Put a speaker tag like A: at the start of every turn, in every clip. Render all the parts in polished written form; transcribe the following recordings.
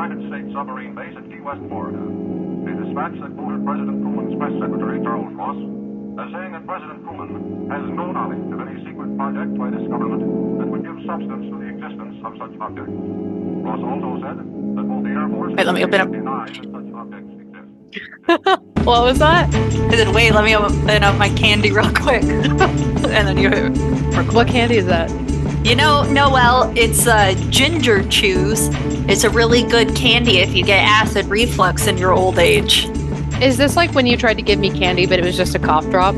A: United States submarine base at Key West, Florida. A dispatch that quoted President Truman's press secretary, Charles Ross, as saying that President Truman has no knowledge of any secret project by this government that would give substance to the existence of such objects. Ross also said that both the Air Force
B: Wait, let me open up.
A: deny that such objects exist.
C: What was that?
B: I said, wait, let me open up my candy real quick. And then you record.
C: What candy is that?
B: You know, Noelle, it's ginger chews. It's a really good candy if you get acid reflux in your old age.
C: Is this like when you tried to give me candy, but it was just a cough drop?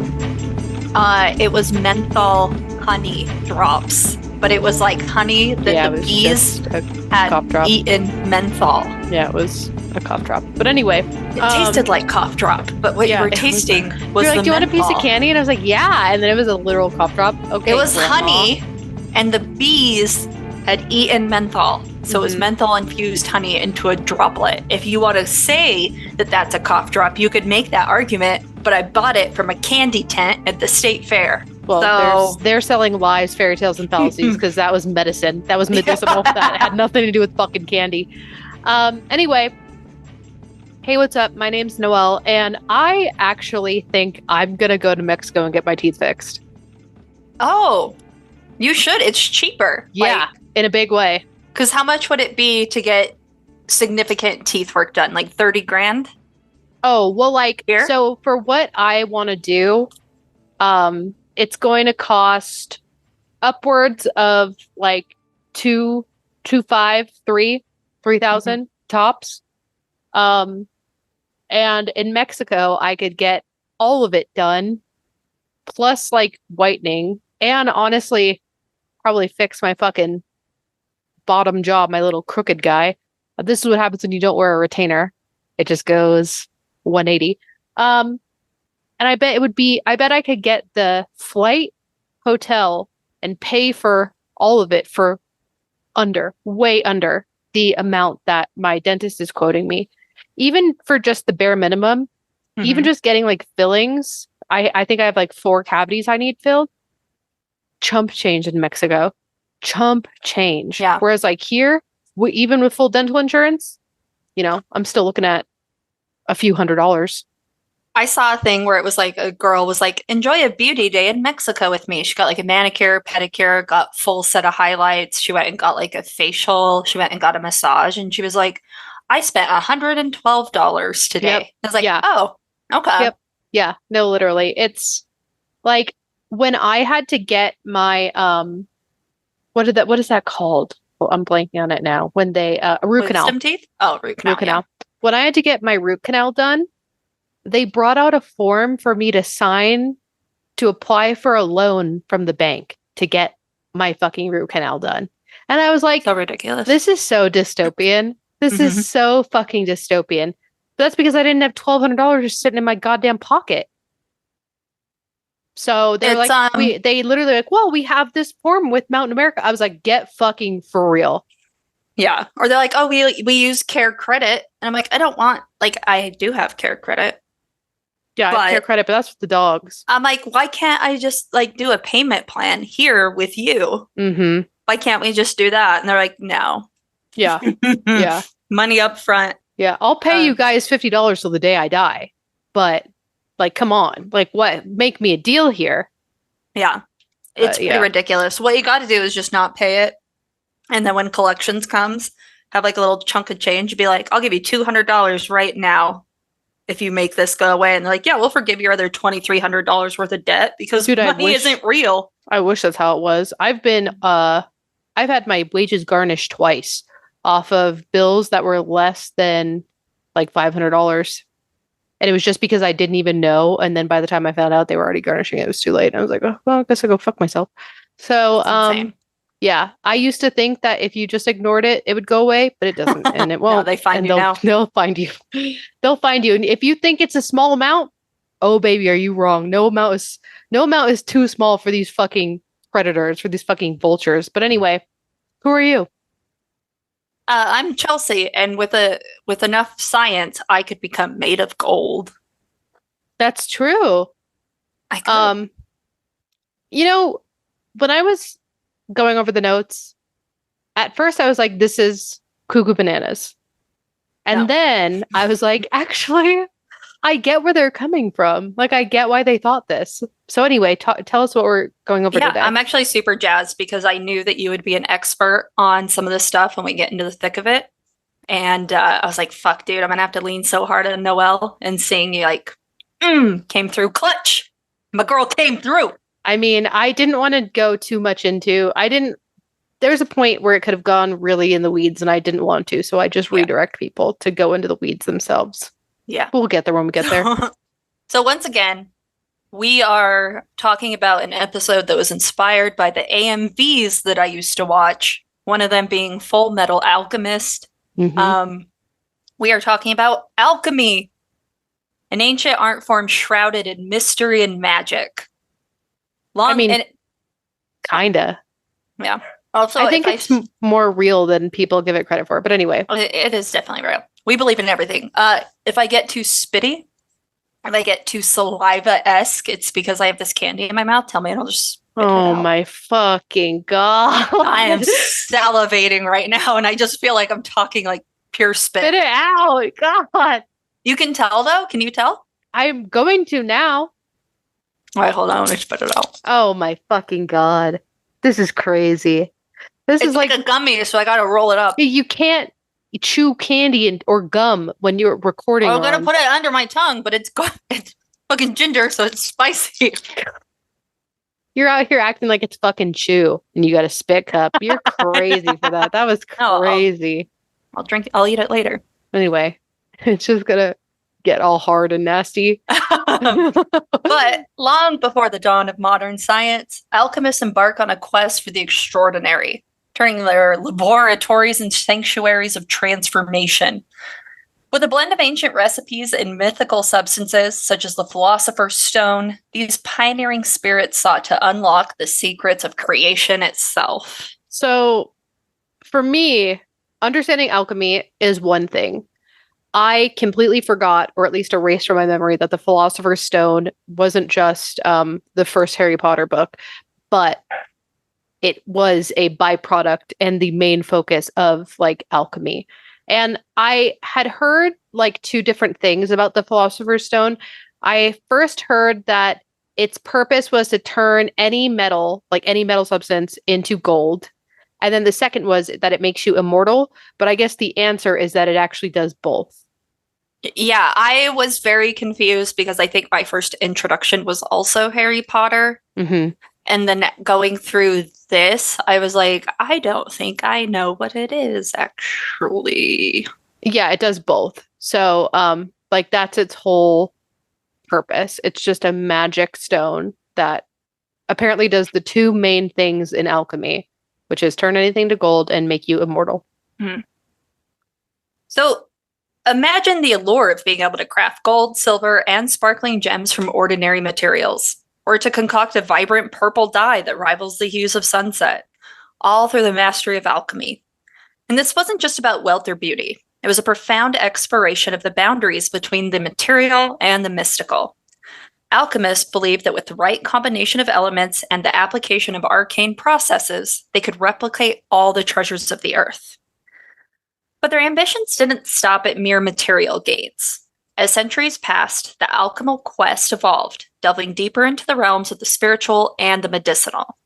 B: It was menthol honey drops, but it was like honey that the bees had eaten menthol.
C: Yeah, it was a cough drop. But anyway,
B: it tasted like cough drop, but what you were tasting was
C: you're like,
B: the
C: do you want a piece
B: menthol.
C: of candy? And I was like, yeah. And then it was a literal cough drop. Okay,
B: It was
C: Grandma.
B: honey, and the bees had eaten menthol. So it was menthol infused honey into a droplet. If you want to say that that's a cough drop, you could make that argument, but I bought it from a candy tent at the state fair.
C: Well, they're selling lies, fairy tales, and fallacies because that was medicine. That was medicinal. That had nothing to do with fucking candy. Anyway, hey, what's up? My name's Noelle, and I actually think I'm going to go to Mexico and get my teeth fixed.
B: Oh, you should. It's cheaper.
C: Yeah, in a big way.
B: Because how much would it be to get significant teeth work done? Like 30 grand?
C: Oh, well, like,
B: Here?
C: So for what I want to do, it's going to cost upwards of like 3,000 tops. And in Mexico, I could get all of it done, plus like whitening, and honestly, probably fix my fucking bottom jaw, my little crooked guy. This is what happens when you don't wear a retainer. It just goes 180. And I bet I could get the flight, hotel, and pay for all of it for way under the amount that my dentist is quoting me. Even for just the bare minimum, even just getting like fillings, I think I have like 4 cavities I need filled. Chump change in Mexico. Chump change.
B: Yeah.
C: Whereas like here, even with full dental insurance, I'm still looking at a few $100s.
B: I saw a thing where it was like a girl was like, enjoy a beauty day in Mexico with me. She got like a manicure, pedicure, got full set of highlights. She went and got like a facial. She went and got a massage. And she was like, I spent $112 today.
C: Yep.
B: I was like,
C: Yeah.
B: oh, okay.
C: Yep. Yeah. No, literally. It's like when I had to get my, what is that called? Well, I'm blanking on it now. When they, a root canal.
B: Wisdom teeth? Oh, root canal.
C: Root canal. When I had to get my root canal done, they brought out a form for me to sign to apply for a loan from the bank to get my fucking root canal done. And I was like,
B: So ridiculous.
C: this is so dystopian. This is so fucking dystopian. But that's because I didn't have $1,200 just sitting in my goddamn pocket. So they're they literally like, well, we have this form with Mountain America. I was like, get fucking for real.
B: Yeah. Or they're like, oh, we use care credit. And I'm like, I don't want, like, I do have care credit.
C: Yeah, I have care credit, but that's with the dogs.
B: I'm like, why can't I just like do a payment plan here with you?
C: Mm-hmm.
B: Why can't we just do that? And they're like, no.
C: Yeah. Yeah.
B: Money up front.
C: Yeah. I'll pay you guys $50 till the day I die. But like, come on. Like, what? Make me a deal here.
B: Yeah. It's pretty ridiculous. What you got to do is just not pay it. And then when collections comes, have like a little chunk of change. Be like, I'll give you $200 right now if you make this go away. And they're like, yeah, we'll forgive your other $2,300 worth of debt because money isn't real.
C: I wish that's how it was. I've had my wages garnished twice off of bills that were less than like $500. And it was just because I didn't even know. And then by the time I found out they were already garnishing it, was too late. And I was like, oh, well, I guess I'll go fuck myself. So, yeah, I used to think that if you just ignored it, it would go away, but it doesn't, and it won't.
B: No, they find you now.
C: They'll find you. They'll find you. And if you think it's a small amount, oh baby, are you wrong? No amount is too small for these fucking predators, for these fucking vultures. But anyway, who are you?
B: I'm Chelsea, and with enough science, I could become made of gold.
C: That's true.
B: I could.
C: When I was going over the notes, at first I was like, this is cuckoo bananas. And then I was like, actually, I get where they're coming from. Like, I get why they thought this. So anyway, tell us what we're going over today.
B: I'm actually super jazzed because I knew that you would be an expert on some of this stuff when we get into the thick of it. And I was like, fuck, dude, I'm going to have to lean so hard on Noelle, and seeing you like, came through clutch. My girl came through.
C: I mean, I didn't want to go too much into, there's a point where it could have gone really in the weeds and I didn't want to. So I just redirect people to go into the weeds themselves.
B: Yeah.
C: We'll get there when we get there.
B: So once again, we are talking about an episode that was inspired by the AMVs that I used to watch. One of them being Full Metal Alchemist. Mm-hmm. We are talking about alchemy, an ancient art form shrouded in mystery and magic.
C: Kinda.
B: Yeah. Also,
C: I think it's more real than people give it credit for. But anyway.
B: It is definitely real. We believe in everything. If I get too spitty, if I get too saliva-esque, it's because I have this candy in my mouth. Tell me and I'll just spit it out.
C: My fucking God.
B: I am salivating right now and I just feel like I'm talking like pure spit.
C: Spit it out. God.
B: You can tell though? Can you tell?
C: I'm going to now.
B: All right, hold on. Let me spit it out.
C: Oh my fucking God. This is crazy. This is
B: like a gummy, so I gotta roll it up.
C: You can't chew candy or gum when you're recording.
B: I'm gonna put it under my tongue, but it's fucking ginger, so it's spicy.
C: You're out here acting like it's fucking chew, and you got a spit cup. You're crazy for that. That was crazy.
B: I'll eat it later.
C: Anyway, it's just gonna get all hard and nasty.
B: But long before the dawn of modern science, alchemists embark on a quest for the extraordinary, turning their laboratories into sanctuaries of transformation. With a blend of ancient recipes and mythical substances, such as the philosopher's stone, these pioneering spirits sought to unlock the secrets of creation itself. So, for me, understanding alchemy is one thing. I completely forgot, or at least erased from my memory, that the Philosopher's Stone wasn't just the first Harry Potter book, but it was a byproduct and the main focus of like alchemy. And I had heard like two different things about the Philosopher's Stone. I first heard that its purpose was to turn any metal substance into gold. And then the second was that it makes you immortal. But I guess the answer is that it actually does both. Yeah, I was very confused because I think my first introduction was also Harry Potter. Mm-hmm. And then going through this, I was like, I don't think I know what it is, actually.
C: Yeah, it does both. So, like, that's its whole purpose. It's just a magic stone that apparently does the two main things in alchemy, which is turn anything to gold and make you immortal. Mm-hmm.
B: So, imagine the allure of being able to craft gold, silver, and sparkling gems from ordinary materials, or to concoct a vibrant purple dye that rivals the hues of sunset, all through the mastery of alchemy. And this wasn't just about wealth or beauty. It was a profound exploration of the boundaries between the material and the mystical. Alchemists believed that with the right combination of elements and the application of arcane processes, they could replicate all the treasures of the earth. But their ambitions didn't stop at mere material gains. As centuries passed, the alchemical quest evolved, delving deeper into the realms of the spiritual and the medicinal.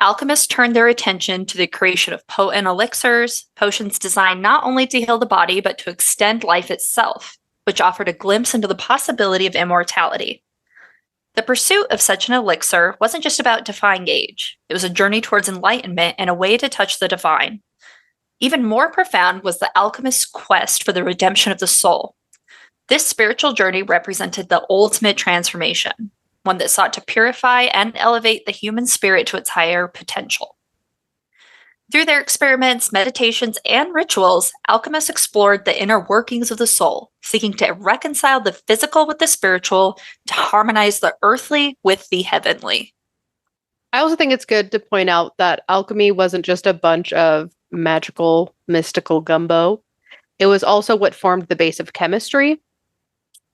B: Alchemists turned their attention to the creation of potent elixirs, potions designed not only to heal the body, but to extend life itself, which offered a glimpse into the possibility of immortality. The pursuit of such an elixir wasn't just about defying age. It was a journey towards enlightenment and a way to touch the divine. Even more profound was the alchemist's quest for the redemption of the soul. This spiritual journey represented the ultimate transformation, one that sought to purify and elevate the human spirit to its higher potential. Through their experiments, meditations, and rituals, alchemists explored the inner workings of the soul, seeking to reconcile the physical with the spiritual, to harmonize the earthly with the heavenly.
C: I also think it's good to point out that alchemy wasn't just a bunch of magical, mystical gumbo. It was also what formed the base of chemistry.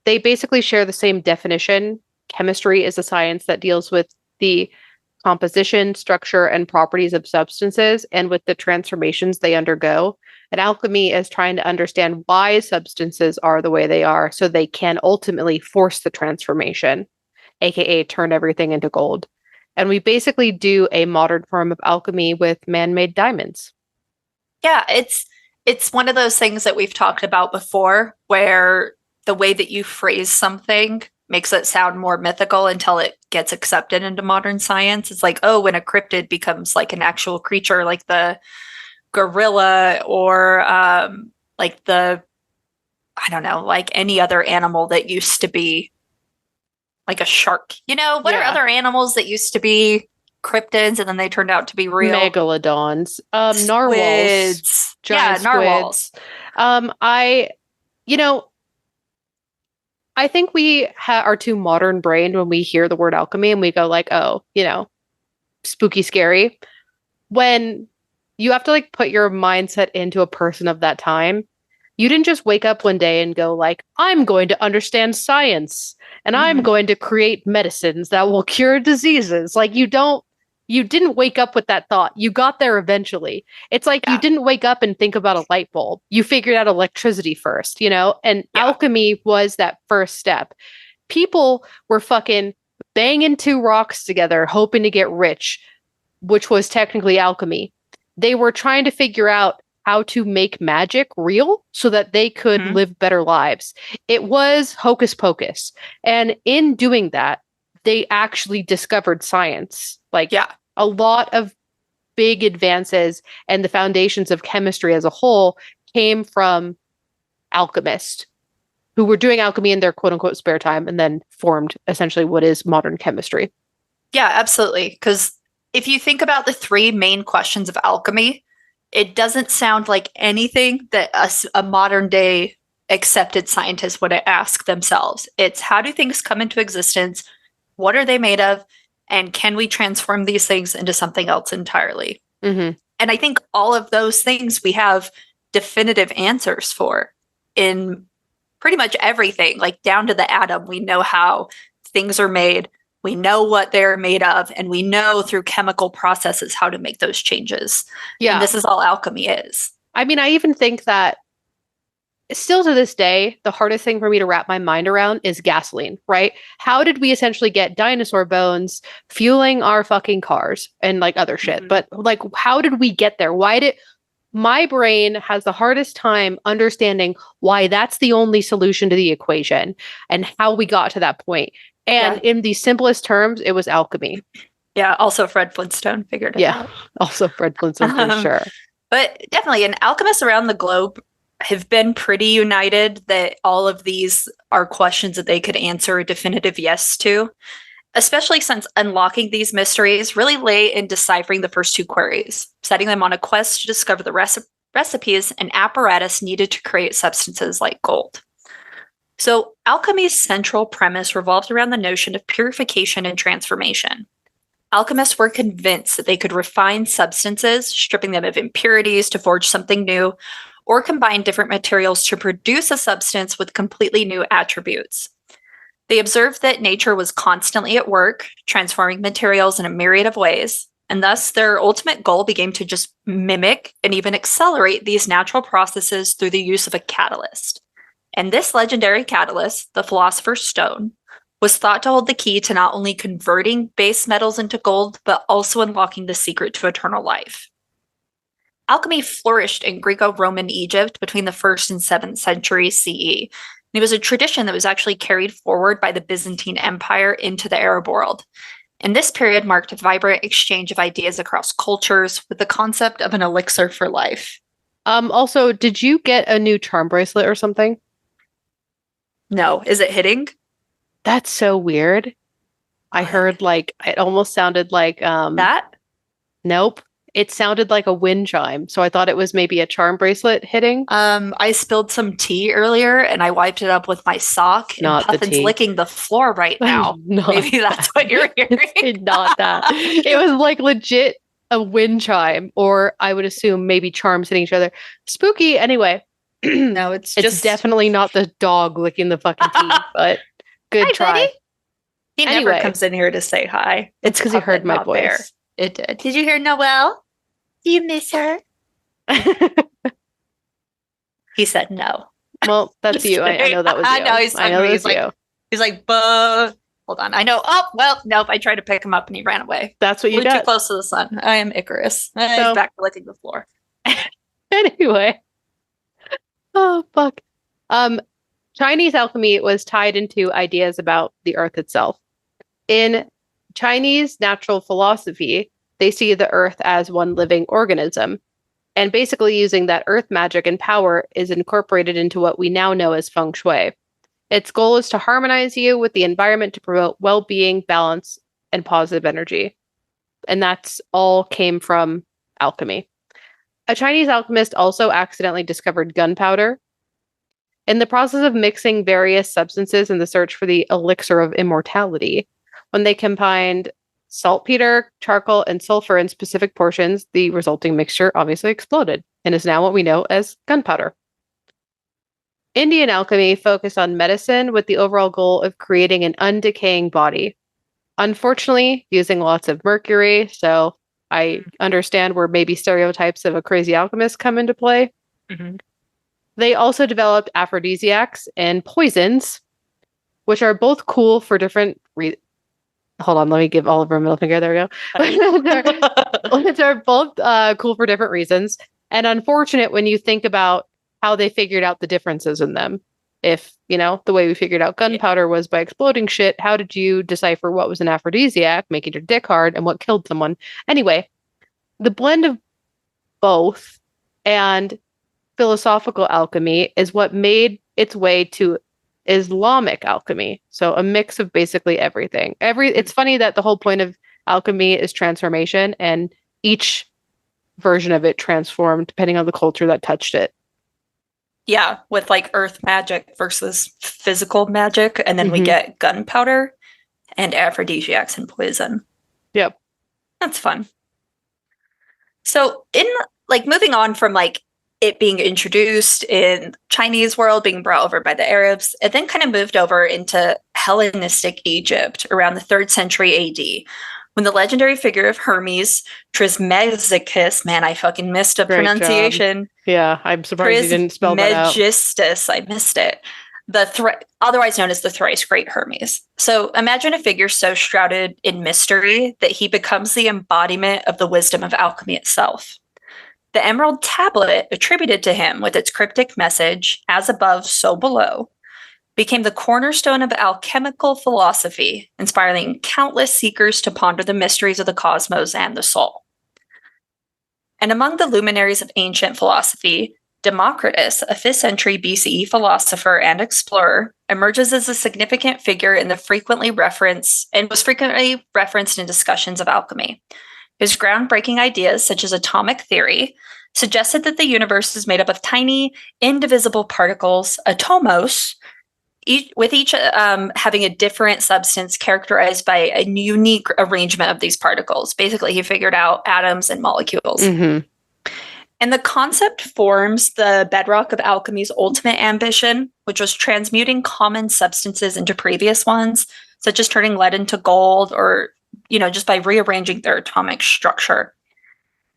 C: They basically share the same definition. Chemistry is a science that deals with the composition, structure, and properties of substances and with the transformations they undergo. And alchemy is trying to understand why substances are the way they are so they can ultimately force the transformation, aka turn everything into gold. And we basically do a modern form of alchemy with man-made diamonds.
B: Yeah, it's one of those things that we've talked about before where the way that you phrase something makes it sound more mythical until it gets accepted into modern science. It's like, oh, when a cryptid becomes like an actual creature, like the gorilla or like the, I don't know, like any other animal that used to be like a shark. What are other animals that used to be cryptids and then they turned out to be real?
C: Megalodons, narwhals, giant
B: narwhals.
C: I think we are too modern brained when we hear the word alchemy and we go like, oh, spooky, scary. When you have to like put your mindset into a person of that time, you didn't just wake up one day and go like, I'm going to understand science and I'm going to create medicines that will cure diseases. Like you didn't wake up with that thought. You got there eventually. It's like you didn't wake up and think about a light bulb. You figured out electricity first, and alchemy was that first step. People were fucking banging two rocks together, hoping to get rich, which was technically alchemy. They were trying to figure out how to make magic real so that they could live better lives. It was hocus pocus. And in doing that, they actually discovered science. A lot of big advances and the foundations of chemistry as a whole came from alchemists who were doing alchemy in their quote unquote spare time and then formed essentially what is modern chemistry.
B: Yeah, absolutely. Because if you think about the three main questions of alchemy, it doesn't sound like anything that a modern day accepted scientist would ask themselves. It's how do things come into existence? What are they made of? And can we transform these things into something else entirely? And I think all of those things we have definitive answers for in pretty much everything, like down to the atom. We know how things are made. We know what they're made of, and we know through chemical processes how to make those changes. Yeah. And this is all alchemy is.
C: I mean, I even think that still to this day, the hardest thing for me to wrap my mind around is gasoline, right? How did we essentially get dinosaur bones fueling our fucking cars and like other shit? But like, how did we get there? My brain has the hardest time understanding why that's the only solution to the equation and how we got to that point. And in the simplest terms, it was alchemy.
B: Yeah. Also, Fred Flintstone figured it out.
C: Also, Fred Flintstone for sure.
B: But definitely, and alchemists around the globe have been pretty united that all of these are questions that they could answer a definitive yes to, especially since unlocking these mysteries really lay in deciphering the first two queries, setting them on a quest to discover the recipes and apparatus needed to create substances like gold. So alchemy's central premise revolved around the notion of purification and transformation. Alchemists were convinced that they could refine substances, stripping them of impurities to forge something new, or combine different materials to produce a substance with completely new attributes. They observed that nature was constantly at work, transforming materials in a myriad of ways, and thus their ultimate goal became to just mimic and even accelerate these natural processes through the use of a catalyst. And this legendary catalyst, the philosopher's stone, was thought to hold the key to not only converting base metals into gold, but also unlocking the secret to eternal life. Alchemy flourished in Greco-Roman Egypt between the 1st and 7th centuries CE. It was a tradition that was actually carried forward by the Byzantine Empire into the Arab world. And this period marked a vibrant exchange of ideas across cultures with the concept of an elixir for life.
C: Also, did you get a new charm bracelet or something?
B: No. Is it hitting?
C: That's so weird. I heard like, it almost sounded like...
B: that?
C: Nope. It sounded like a wind chime, so I thought it was maybe a charm bracelet hitting.
B: I spilled some tea earlier, and I wiped it up with my sock.
C: Not
B: and Puffin's licking the floor right now. Maybe that's what you're hearing.
C: Not that. It was like legit a wind chime, or I would assume maybe charms hitting each other. Spooky. Anyway.
B: No, it's
C: definitely not the dog licking the fucking tea, but good try.
B: Buddy. He never comes in here to say hi.
C: It's because he heard my voice. Bear.
B: It did. Did you hear Noelle? Do you miss her? He said no.
C: Well, that's you. I know that was you.
B: I know he's talking to me. He's like, hold on. I know. Oh, well, nope. I tried to pick him up and he ran away.
C: That's what you got.
B: Too close to the sun. I am Icarus. He's back to licking the floor.
C: Anyway. Oh, fuck. Chinese alchemy was tied into ideas about the earth itself. In Chinese natural philosophy, they see the earth as one living organism. And basically using that earth magic and power is incorporated into what we now know as feng shui. Its goal is to harmonize you with the environment to promote well-being, balance, and positive energy. And that's all came from alchemy. A Chinese alchemist also accidentally discovered gunpowder. In the process of mixing various substances in the search for the elixir of immortality, when they combined saltpeter, charcoal, and sulfur in specific portions, the resulting mixture obviously exploded and is now what we know as gunpowder. Indian alchemy focused on medicine with the overall goal of creating an undecaying body. Unfortunately, using lots of mercury, so I understand where maybe stereotypes of a crazy alchemist come into play. Mm-hmm. They also developed aphrodisiacs and poisons, which are both cool for different reasons. Hold on, let me give Oliver a middle finger. There we go. Which are both cool for different reasons. And unfortunate when you think about how they figured out the differences in them. If, the way we figured out gunpowder was by exploding shit, how did you decipher what was an aphrodisiac, making your dick hard, and what killed someone? Anyway, the blend of both and philosophical alchemy is what made its way to Islamic alchemy. So a mix of basically everything. It's funny that the whole point of alchemy is transformation, and each version of it transformed depending on the culture that touched it.
B: Yeah, with like earth magic versus physical magic, and then we get gunpowder and aphrodisiacs and poison.
C: Yep.
B: That's fun. So in moving on from it being introduced in Chinese world, being brought over by the Arabs, it then kind of moved over into Hellenistic Egypt around the 3rd century AD, when the legendary figure of Hermes Trismegistus, man, I fucking missed a pronunciation.
C: Yeah, I'm surprised you didn't spell that out.
B: Trismegistus, I missed it. Otherwise known as the thrice great Hermes. So imagine a figure so shrouded in mystery that he becomes the embodiment of the wisdom of alchemy itself. The emerald tablet attributed to him with its cryptic message, as above, so below, became the cornerstone of alchemical philosophy, inspiring countless seekers to ponder the mysteries of the cosmos and the soul. And among the luminaries of ancient philosophy, Democritus, a 5th century BCE philosopher and explorer, emerges as a significant figure in the was frequently referenced in discussions of alchemy. His groundbreaking ideas, such as atomic theory, suggested that the universe is made up of tiny, indivisible particles, atomos, with each having a different substance characterized by a unique arrangement of these particles. Basically, he figured out atoms and molecules. Mm-hmm. And the concept forms the bedrock of alchemy's ultimate ambition, which was transmuting common substances into previous ones, such as turning lead into gold or, just by rearranging their atomic structure.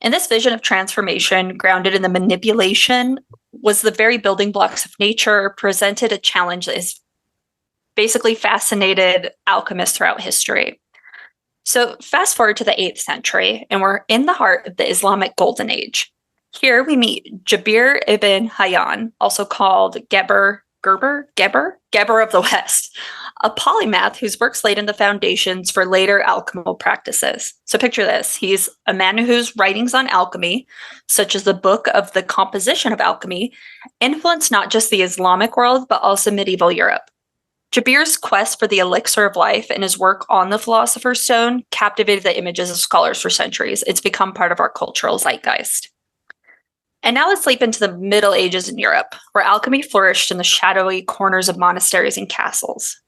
B: And this vision of transformation, grounded in the manipulation, was the very building blocks of nature, presented a challenge that has basically fascinated alchemists throughout history. So fast forward to the 8th century, and we're in the heart of the Islamic Golden Age. Here we meet Jabir ibn Hayyan, also called Geber of the West, a polymath whose works laid in the foundations for later alchemical practices. So picture this. He's a man whose writings on alchemy, such as the Book of the Composition of Alchemy, influenced not just the Islamic world, but also medieval Europe. Jabir's quest for the elixir of life and his work on the Philosopher's Stone captivated the images of scholars for centuries. It's become part of our cultural zeitgeist. And now let's leap into the Middle Ages in Europe, where alchemy flourished in the shadowy corners of monasteries and castles.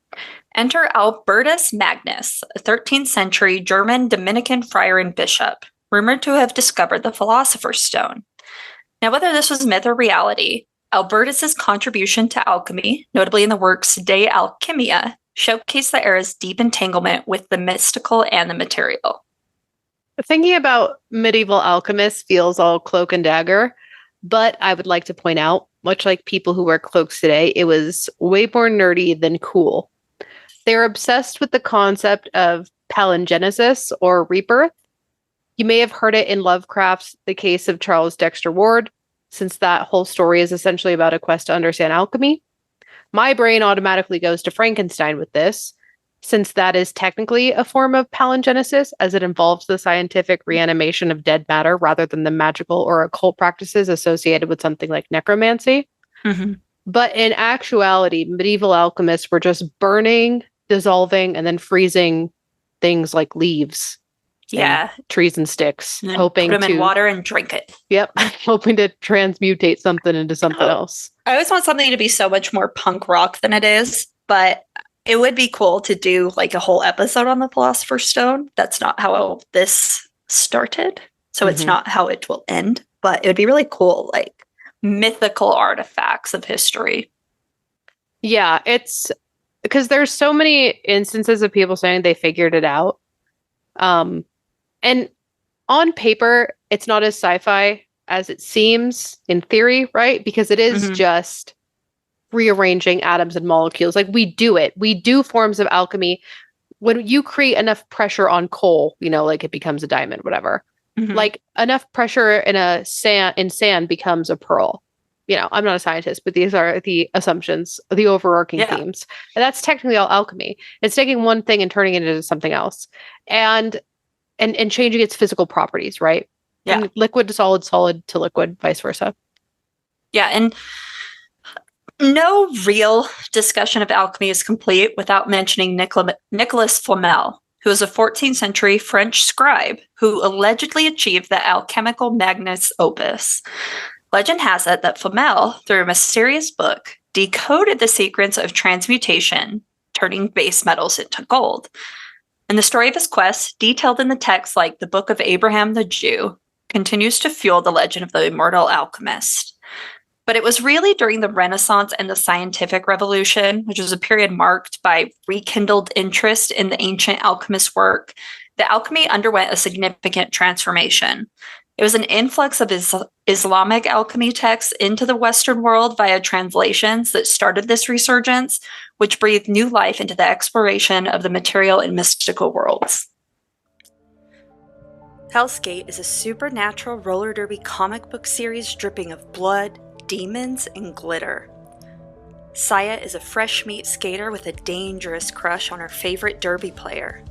B: Enter Albertus Magnus, a 13th century German Dominican friar and bishop, rumored to have discovered the Philosopher's Stone. Now, whether this was myth or reality, Albertus's contribution to alchemy, notably in the works De Alchimia, showcase the era's deep entanglement with the mystical and the material.
C: Thinking about medieval alchemists feels all cloak and dagger, but I would like to point out, much like people who wear cloaks today, it was way more nerdy than cool. They're obsessed with the concept of palingenesis or rebirth. You may have heard it in Lovecraft's The Case of Charles Dexter Ward, since that whole story is essentially about a quest to understand alchemy. My brain automatically goes to Frankenstein with this, since that is technically a form of palingenesis, as it involves the scientific reanimation of dead matter rather than the magical or occult practices associated with something like necromancy.
B: Mm-hmm.
C: But in actuality, medieval alchemists were just burning, dissolving, and then freezing things like leaves.
B: Yeah.
C: Trees and sticks.
B: And
C: hoping
B: put them
C: to
B: in water and drink it.
C: Yep. Hoping to transmutate something into something else.
B: I always want something to be so much more punk rock than it is, but it would be cool to do like a whole episode on the Philosopher's Stone. That's not how this started. So it's not how it will end, but it would be really cool, like mythical artifacts of history.
C: Yeah, it's because there's so many instances of people saying they figured it out. And on paper, it's not as sci-fi as it seems in theory, right? Because it is just rearranging atoms and molecules. Like we do it. We do forms of alchemy. When you create enough pressure on coal, like it becomes a diamond, whatever. Like enough pressure in sand becomes a pearl. I'm not a scientist, but these are the assumptions, the overarching themes. And that's technically all alchemy. It's taking one thing and turning it into something else. And changing its physical properties, right?
B: Yeah.
C: From liquid to solid, solid to liquid, vice versa.
B: Yeah, and no real discussion of alchemy is complete without mentioning Nicolas Flamel, who was a 14th century French scribe who allegedly achieved the alchemical magnus opus. Legend has it that Flamel, through a mysterious book, decoded the secrets of transmutation, turning base metals into gold. And the story of his quest, detailed in the text like the Book of Abraham the Jew, continues to fuel the legend of the immortal alchemist. But it was really during the Renaissance and the Scientific Revolution, which was a period marked by rekindled interest in the ancient alchemist work, that alchemy underwent a significant transformation. It was an influx of Islamic alchemy texts into the Western world via translations that started this resurgence, which breathed new life into the exploration of the material and mystical worlds. Hell's Gate is a supernatural roller derby comic book series dripping of blood, demons, and glitter. Saya is a fresh meat skater with a dangerous crush on her favorite derby player.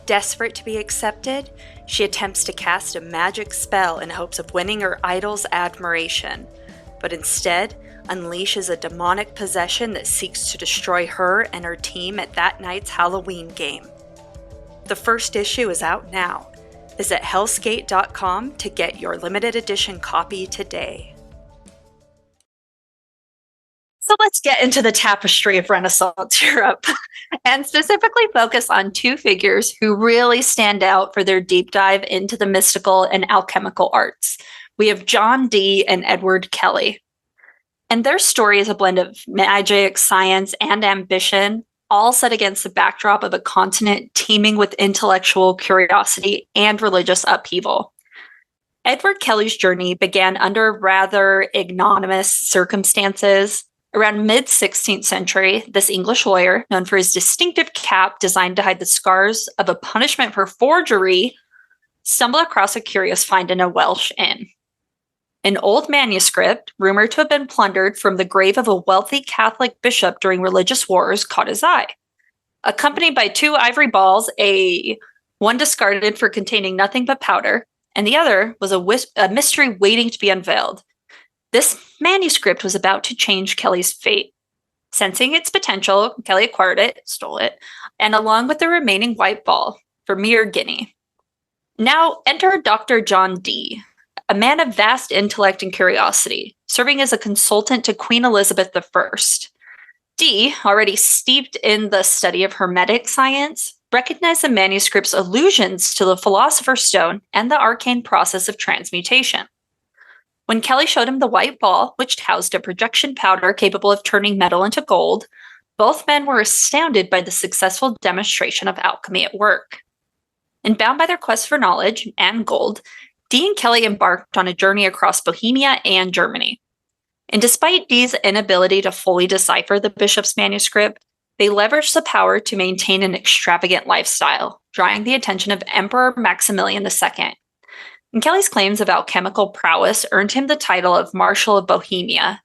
B: Desperate to be accepted, she attempts to cast a magic spell in hopes of winning her idol's admiration, but instead unleashes a demonic possession that seeks to destroy her and her team at that night's Halloween game. The first issue is out now. Visit hellsgate.com to get your limited edition copy today. So let's get into the tapestry of Renaissance Europe and specifically focus on two figures who really stand out for their deep dive into the mystical and alchemical arts. We have John Dee and Edward Kelly. And their story is a blend of magic, science, and ambition, all set against the backdrop of a continent teeming with intellectual curiosity and religious upheaval. Edward Kelly's journey began under rather ignominious circumstances. Around mid-16th century, this English lawyer, known for his distinctive cap designed to hide the scars of a punishment for forgery, stumbled across a curious find in a Welsh inn. An old manuscript, rumored to have been plundered from the grave of a wealthy Catholic bishop during religious wars, caught his eye. Accompanied by two ivory balls, one discarded for containing nothing but powder, and the other was a mystery waiting to be unveiled. This manuscript was about to change Kelly's fate. Sensing its potential, Kelly acquired it, stole it, and along with the remaining white ball, for mere guinea. Now enter Dr. John Dee, a man of vast intellect and curiosity, serving as a consultant to Queen Elizabeth I. Dee, already steeped in the study of Hermetic science, recognized the manuscript's allusions to the Philosopher's Stone and the arcane process of transmutation. When Kelly showed him the white ball, which housed a projection powder capable of turning metal into gold, Both men were astounded by the successful demonstration of alchemy at work. And bound by their quest for knowledge and gold, Dee and Kelly embarked on a journey across Bohemia and Germany. And despite Dee's inability to fully decipher the bishop's manuscript, they leveraged the power to maintain an extravagant lifestyle, drawing the attention of Emperor Maximilian II. And Kelly's claims of alchemical prowess earned him the title of Marshal of Bohemia,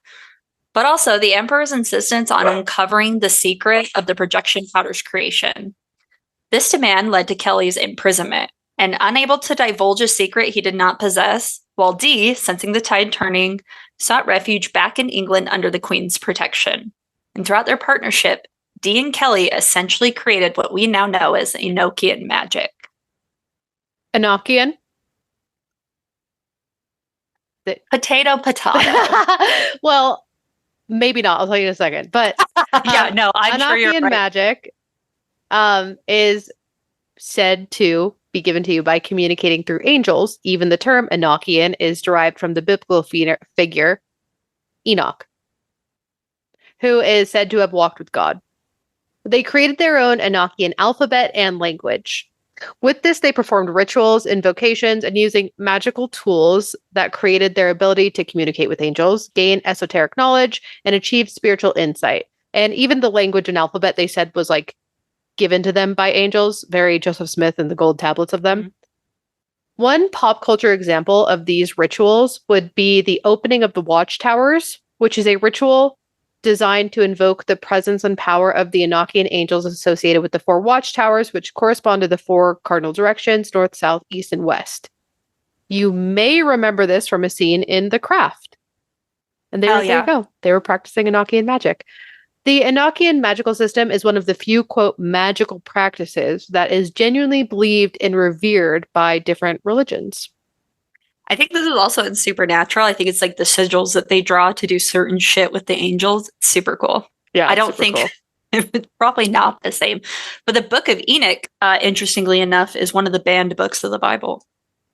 B: but also the emperor's insistence on uncovering the secret of the projection powder's creation. This demand led to Kelly's imprisonment, and unable to divulge a secret he did not possess, while Dee, sensing the tide turning, sought refuge back in England under the Queen's protection. And throughout their partnership, Dee and Kelly essentially created what we now know as Enochian magic.
C: Enochian?
B: Potato.
C: Well, maybe not. I'll tell you in a second. But
B: yeah, no, I'm sure you're right.
C: Enochian magic is said to be given to you by communicating through angels. Even the term Enochian is derived from the biblical figure Enoch, who is said to have walked with God. They created their own Enochian alphabet and language. With this, they performed rituals, invocations, and using magical tools that created their ability to communicate with angels, gain esoteric knowledge, and achieve spiritual insight. And even the language and alphabet they said was like given to them by angels, very Joseph Smith and the gold tablets of them. Mm-hmm. One pop culture example of these rituals would be the opening of the watchtowers, which is a ritual designed to invoke the presence and power of the Enochian angels associated with the 4 watchtowers, which correspond to the 4 cardinal directions, north, south, east, and west. You may remember this from a scene in The Craft. And there you go. They were practicing Enochian magic. The Enochian magical system is one of the few, quote, magical practices that is genuinely believed and revered by different religions.
B: I think this is also in Supernatural. I think it's like the sigils that they draw to do certain shit with the angels. It's super cool.
C: Yeah,
B: I don't think cool. It's probably not the same. But the Book of Enoch, interestingly enough, is one of the banned books of the Bible.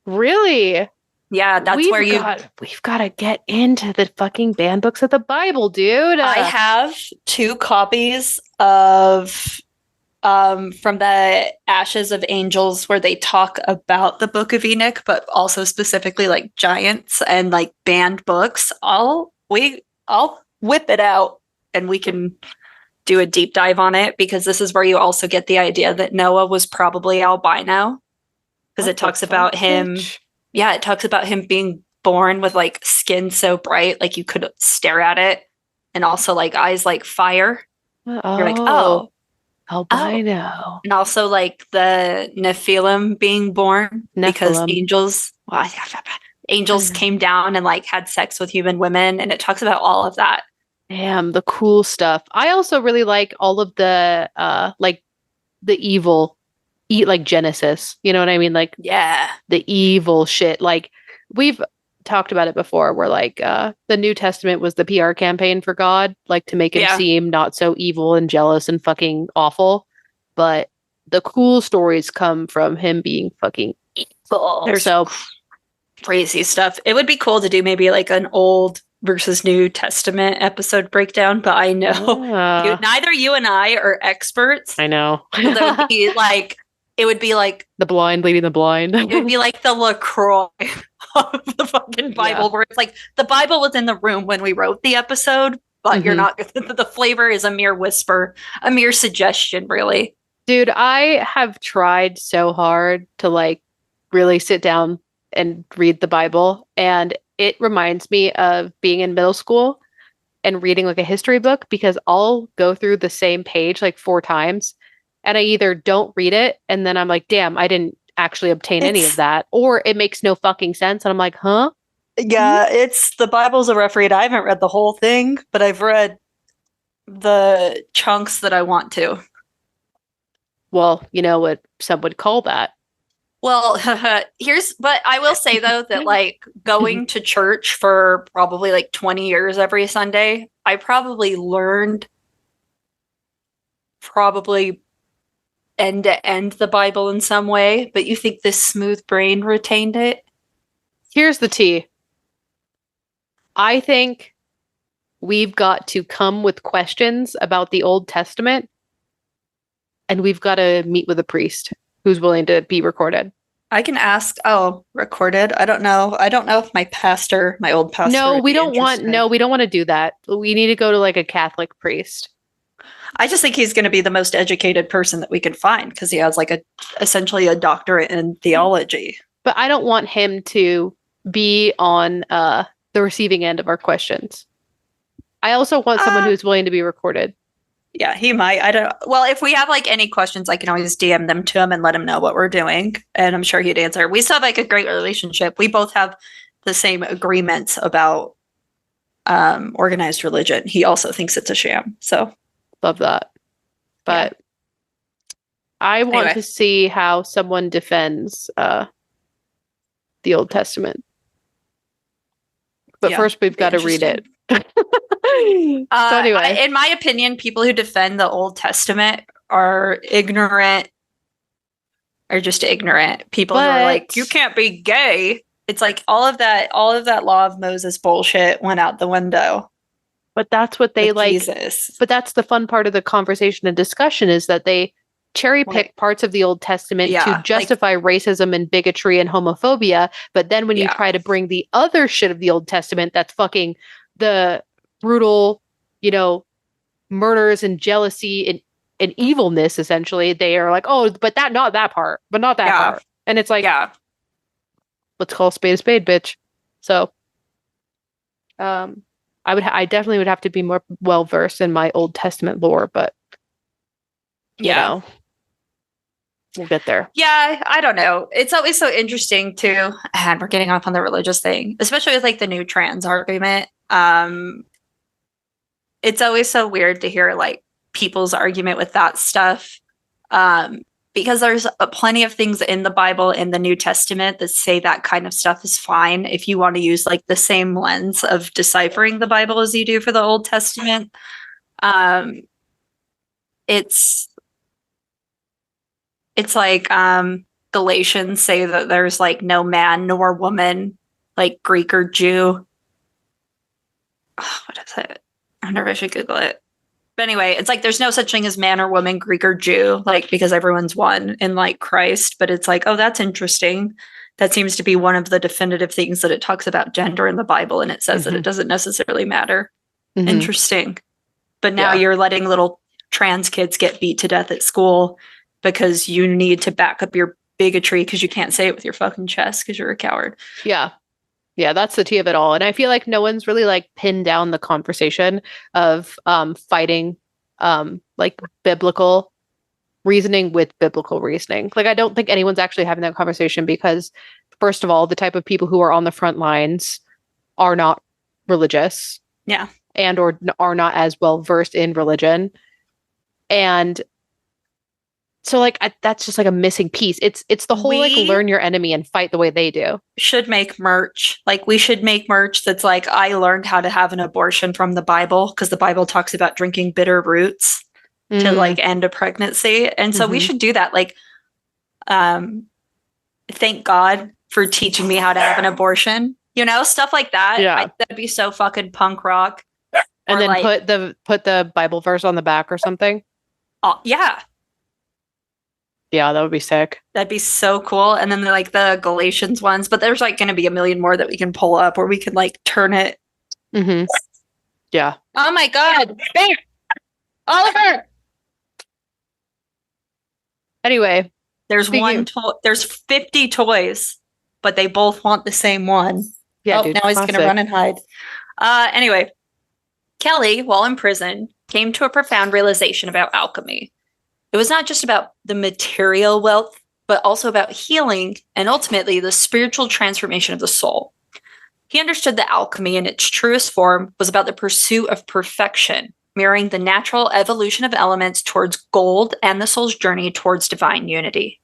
C: Really?
B: Yeah, that's
C: we've got to get into the fucking banned books of the Bible, dude.
B: I have 2 copies of from the Ashes of Angels where they talk about the Book of Enoch, but also specifically like giants and like banned books. I'll whip it out and we can do a deep dive on it, because this is where you also get the idea that Noah was probably albino, because it talks about him. Yeah, it talks about him being born with like skin so bright, like you could stare at it, and also like eyes like fire.
C: Oh.
B: You're like, oh.
C: Albino.
B: And also like the Nephilim being born because angels came down and like had sex with human women, and it talks about all of that.
C: Damn, the cool stuff. I also really like all of the like the evil like Genesis. You know what I mean? Like,
B: yeah,
C: the evil shit. Like, we've talked about it before, where like the New Testament was the PR campaign for God, like to make him seem not so evil and jealous and fucking awful. But the cool stories come from him being fucking evil.
B: There's so crazy stuff. It would be cool to do maybe like an Old versus New Testament episode breakdown, but I know neither you and I are experts.
C: I know.
B: It would be like
C: the blind leading the blind.
B: It would be like the LaCroix of the fucking Bible, where it's like the Bible was in the room when we wrote the episode, but you're not. The flavor is a mere whisper, a mere suggestion, really.
C: Dude, I have tried so hard to like really sit down and read the Bible, and it reminds me of being in middle school and reading like a history book, because I'll go through the same page like 4 times. And I either don't read it, and then I'm like, damn, I didn't actually obtain any of that. Or it makes no fucking sense. And I'm like, huh?
B: Yeah, it's the Bible's a rough read. I haven't read the whole thing, but I've read the chunks that I want to.
C: Well, you know what some would call that.
B: Well, but I will say, though, that like going to church for probably like 20 years every Sunday, I probably learned end to end the Bible in some way, but you think this smooth brain retained it?
C: Here's the tea. I think we've got to come with questions about the Old Testament, and we've got to meet with a priest who's willing to be recorded.
B: I can ask. Oh, recorded. I don't know. I don't know if my old pastor.
C: No, we don't want to do that. We need to go to like a Catholic priest.
B: I just think he's going to be the most educated person that we could find because he has like essentially a doctorate in theology.
C: But I don't want him to be on the receiving end of our questions. I also want someone who's willing to be recorded.
B: Yeah, he might. Well, if we have like any questions, I can always DM them to him and let him know what we're doing. And I'm sure he'd answer. We still have like a great relationship. We both have the same agreements about organized religion. He also thinks it's a sham. So
C: love that. But I want to see how someone defends the Old Testament. But first we've got to read it. So anyway,
B: in my opinion, people who defend the Old Testament are ignorant, or just ignorant. People who are like, you can't be gay. It's like all of that law of Moses bullshit went out the window.
C: But that's what they like.
B: Jesus.
C: But that's the fun part of the conversation and discussion is that they cherry pick parts of the Old Testament to justify racism and bigotry and homophobia. But then when you try to bring the other shit of the Old Testament, that's fucking the brutal, murders and jealousy and evilness, essentially, they are like, oh, but not that part. And it's like, let's call a spade, bitch. So, I definitely would have to be more well versed in my Old Testament lore, but you know, we'll get there.
B: Yeah, I don't know. It's always so interesting too, and we're getting off on the religious thing, especially with like the new trans argument. It's always so weird to hear like people's argument with that stuff. Because there's plenty of things in the Bible, in the New Testament, that say that kind of stuff is fine if you want to use like the same lens of deciphering the Bible as you do for the Old Testament. It's like Galatians say that there's like no man nor woman, like Greek or Jew. Oh, what is it? I wonder if I should Google it. But anyway, it's like there's no such thing as man or woman, Greek or Jew, like because everyone's one in like Christ. But it's like, oh, that's interesting. That seems to be one of the definitive things that it talks about gender in the Bible, and it says that it doesn't necessarily matter. Interesting. But now you're letting little trans kids get beat to death at school because you need to back up your bigotry because you can't say it with your fucking chest because you're a coward.
C: Yeah, that's the tea of it all. And I feel like no one's really like pinned down the conversation of fighting like biblical reasoning with biblical reasoning. Like, I don't think anyone's actually having that conversation because, first of all, the type of people who are on the front lines are not religious.
B: Yeah.
C: And or are not as well versed in religion. And so like that's just like a missing piece. It's the whole like learn your enemy and fight the way they do.
B: Should make merch. Like we should make merch that's like, I learned how to have an abortion from the Bible because the Bible talks about drinking bitter roots to like end a pregnancy. And so we should do that. Like, thank God for teaching me how to have an abortion. Stuff like that.
C: Yeah.
B: That'd be so fucking punk rock.
C: And then like, put the Bible verse on the back or something.
B: Yeah.
C: Yeah, that would be sick.
B: That'd be so cool. And then like the Galatians ones, but there's like going to be a million more that we can pull up where we can like turn it.
C: Yeah.
B: Oh my God. Bam! Oliver.
C: Anyway,
B: there's there's 50 toys, but they both want the same one.
C: Yeah.
B: Now he's going to run and hide. Anyway, Kelly, while in prison, came to a profound realization about alchemy. It was not just about the material wealth, but also about healing and ultimately the spiritual transformation of the soul. He understood that alchemy in its truest form was about the pursuit of perfection, mirroring the natural evolution of elements towards gold and the soul's journey towards divine unity.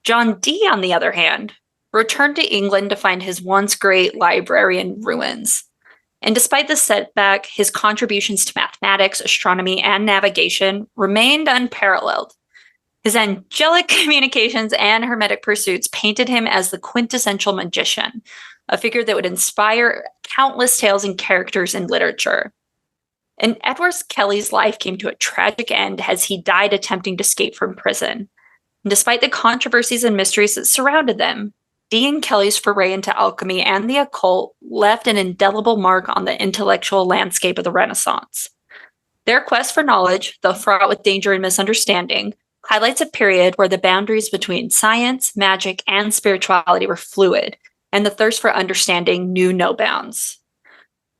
B: John Dee, on the other hand, returned to England to find his once great library in ruins. And despite the setback, his contributions to mathematics, astronomy, and navigation remained unparalleled. His angelic communications and hermetic pursuits painted him as the quintessential magician, a figure that would inspire countless tales and characters in literature. And Edward Kelly's life came to a tragic end as he died attempting to escape from prison. And despite the controversies and mysteries that surrounded them, Dee and Kelly's foray into alchemy and the occult left an indelible mark on the intellectual landscape of the Renaissance. Their quest for knowledge, though fraught with danger and misunderstanding, highlights a period where the boundaries between science, magic, and spirituality were fluid, and the thirst for understanding knew no bounds.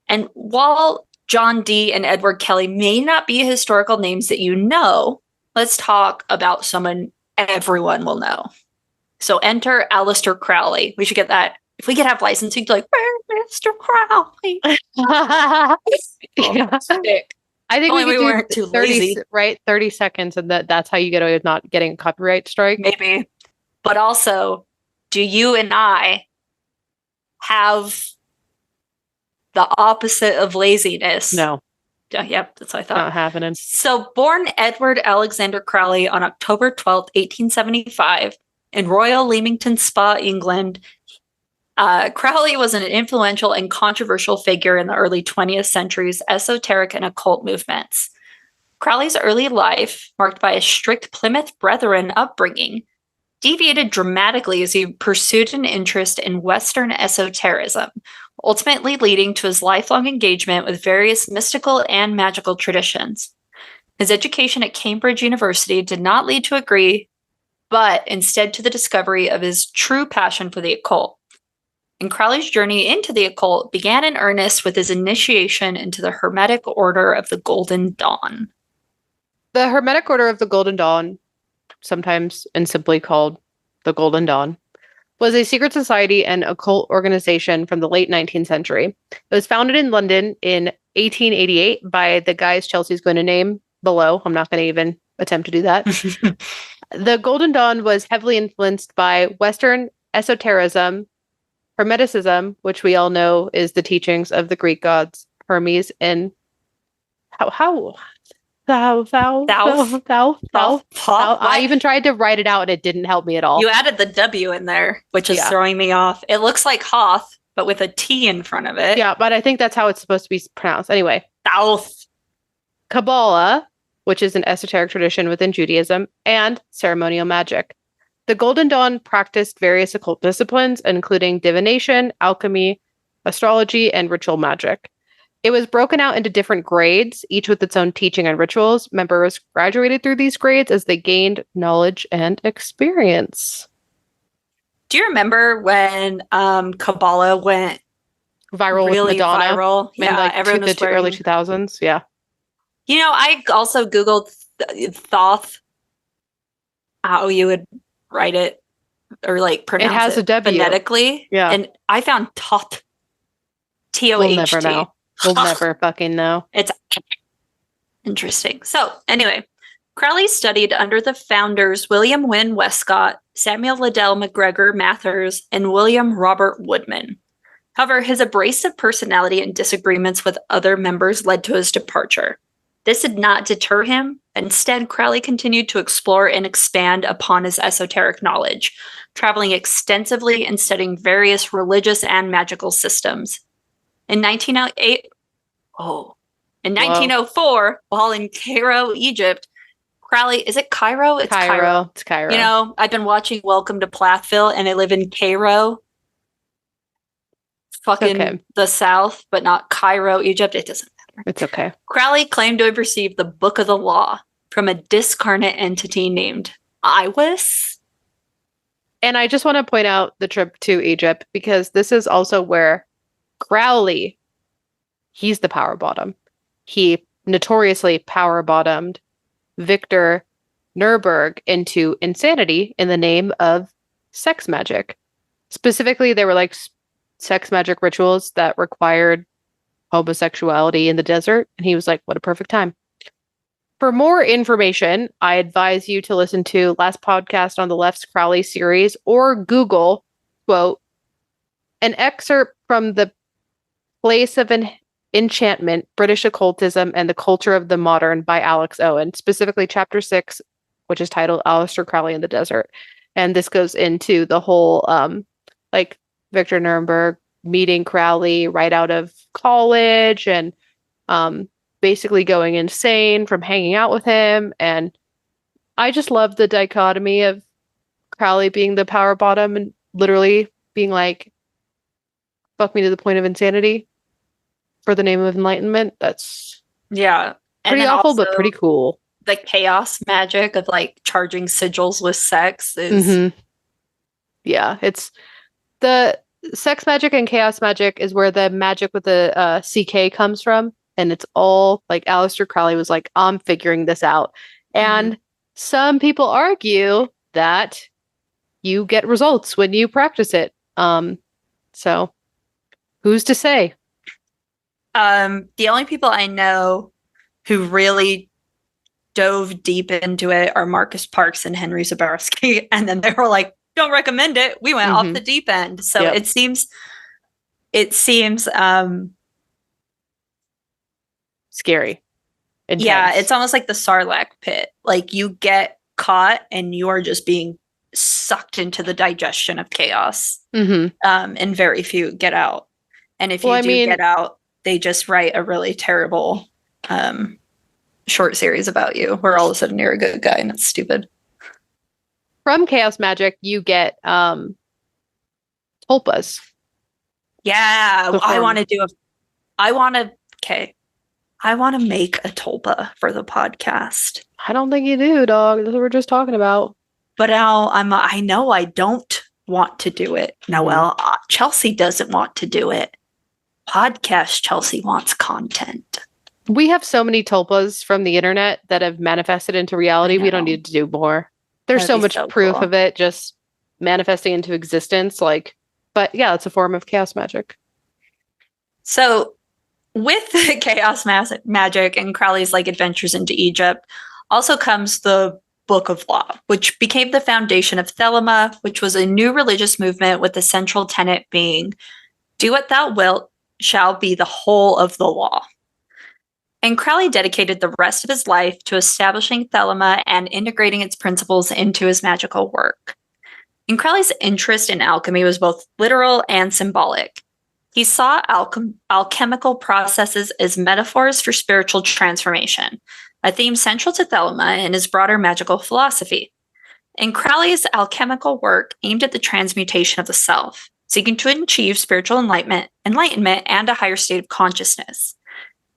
B: And while John Dee and Edward Kelly may not be historical names that you know, let's talk about someone everyone will know. So enter Aleister Crowley. We should get that. If we could have licensing to like, Mr. Crowley.
C: Yeah.
B: Stick.
C: I think
B: Only
C: we
B: weren't too
C: 30,
B: lazy.
C: right? 30 seconds, and that's how you get away with not getting a copyright strike.
B: Maybe. But also, do you and I have the opposite of laziness?
C: No.
B: Yep, that's what I thought.
C: Not happening.
B: So, born Edward Alexander Crowley on October 12th, 1875, in Royal Leamington Spa, England, Crowley was an influential and controversial figure in the early 20th century's esoteric and occult movements. Crowley's early life, marked by a strict Plymouth Brethren upbringing, deviated dramatically as he pursued an interest in Western esotericism, ultimately leading to his lifelong engagement with various mystical and magical traditions. His education at Cambridge University did not lead to a degree, but instead to the discovery of his true passion for the occult. And Crowley's journey into the occult began in earnest with his initiation into the Hermetic Order of the Golden Dawn.
C: The Hermetic Order of the Golden Dawn, sometimes and simply called the Golden Dawn, was a secret society and occult organization from the late 19th century. It was founded in London in 1888 by the guys Chelsea's going to name below. I'm not going to even attempt to do that. The Golden Dawn was heavily influenced by Western esotericism, Hermeticism, which we all know is the teachings of the Greek gods Hermes and I even tried to write it out and it didn't help me at all.
B: You added the W in there, which is throwing me off. It looks like Hoth, but with a T in front of it.
C: Yeah, but I think that's how it's supposed to be pronounced. Anyway.
B: South.
C: Kabbalah, which is an esoteric tradition within Judaism, and ceremonial magic. The Golden Dawn practiced various occult disciplines, including divination, alchemy, astrology, and ritual magic. It was broken out into different grades, each with its own teaching and rituals. Members graduated through these grades as they gained knowledge and experience.
B: Do you remember when Kabbalah went
C: viral
B: really
C: with Madonna?
B: Viral? Yeah,
C: like
B: everyone was wearing...
C: early 2000s. Yeah.
B: You know, I also Googled Thoth, how you would write it or like pronounce it.
C: It has a W.
B: Phonetically.
C: Yeah.
B: And I found Thoth. T-O-H-T.
C: We'll never know. We'll never fucking know.
B: It's interesting. So anyway, Crowley studied under the founders William Wynne Westcott, Samuel Liddell McGregor Mathers, and William Robert Woodman. However, his abrasive personality and disagreements with other members led to his departure. This did not deter him. Instead, Crowley continued to explore and expand upon his esoteric knowledge, traveling extensively and studying various religious and magical systems. In 1904, while in Cairo, Egypt, Crowley, is it Cairo? It's Cairo.
C: It's Cairo.
B: You know, I've been watching Welcome to Plathville, and I live in Cairo. Fucking the South, but not Cairo, Egypt. It doesn't matter.
C: It's okay.
B: Crowley claimed to have received the Book of the Law from a discarnate entity named Iwis.
C: And I just want to point out the trip to Egypt, because this is also where Crowley, he's the power bottom. He notoriously power bottomed Victor Nuremberg into insanity in the name of sex magic. Specifically, they were like sex magic rituals that required homosexuality in the desert. And he was like, what a perfect time. For more information, I advise you to listen to last podcast on the Left's Crowley series, or Google, quote, an excerpt from the Place of Enchantment, British Occultism and the Culture of the Modern by Alex Owen, specifically chapter 6, which is titled Aleister Crowley in the Desert. And this goes into the whole, like Victor Nuremberg meeting Crowley right out of college and basically going insane from hanging out with him. And I just love the dichotomy of Crowley being the power bottom and literally being like, fuck me to the point of insanity for the name of enlightenment. That's pretty awful, but pretty cool.
B: The chaos magic of like charging sigils with sex is
C: yeah, it's the sex magic and chaos magic is where the magic with the CK comes from, and it's all like Aleister Crowley was like, I'm figuring this out. And some people argue that you get results when you practice it. So who's to say?
B: The only people I know who really dove deep into it are Marcus Parks and Henry Zabarski, and then they were like, don't recommend it. We went off the deep end. So it seems
C: scary. Intense.
B: Yeah, it's almost like the Sarlacc pit. Like you get caught and you are just being sucked into the digestion of chaos. And very few get out. And if you get out, they just write a really terrible short series about you where all of a sudden you're a good guy and it's stupid.
C: From chaos magic, you get tulpas.
B: Yeah, I want to make a tulpa for the podcast.
C: I don't think you do, dog. That's what we're just talking about.
B: But now I know I don't want to do it. Noelle, Chelsea doesn't want to do it. Podcast Chelsea wants content.
C: We have so many tulpas from the internet that have manifested into reality. We don't need to do more. There's so much proof of it just manifesting into existence. But yeah, it's a form of chaos magic.
B: So with the chaos magic and Crowley's adventures into Egypt also comes the Book of Law, which became the foundation of Thelema, which was a new religious movement with the central tenet being, do what thou wilt shall be the whole of the law. And Crowley dedicated the rest of his life to establishing Thelema and integrating its principles into his magical work. And Crowley's interest in alchemy was both literal and symbolic. He saw alchemical processes as metaphors for spiritual transformation, a theme central to Thelema and his broader magical philosophy. And Crowley's alchemical work aimed at the transmutation of the self, seeking to achieve spiritual enlightenment and a higher state of consciousness.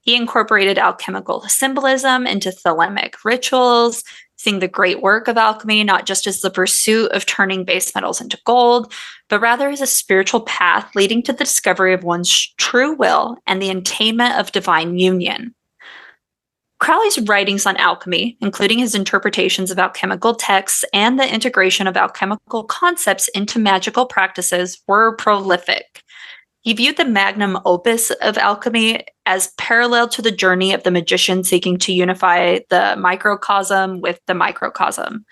B: He incorporated alchemical symbolism into Thelemic rituals, seeing the great work of alchemy not just as the pursuit of turning base metals into gold, but rather as a spiritual path leading to the discovery of one's true will and the attainment of divine union. Crowley's writings on alchemy, including his interpretations of alchemical texts and the integration of alchemical concepts into magical practices, were prolific. He viewed the magnum opus of alchemy as parallel to the journey of the magician seeking to unify the microcosm with the microcosm.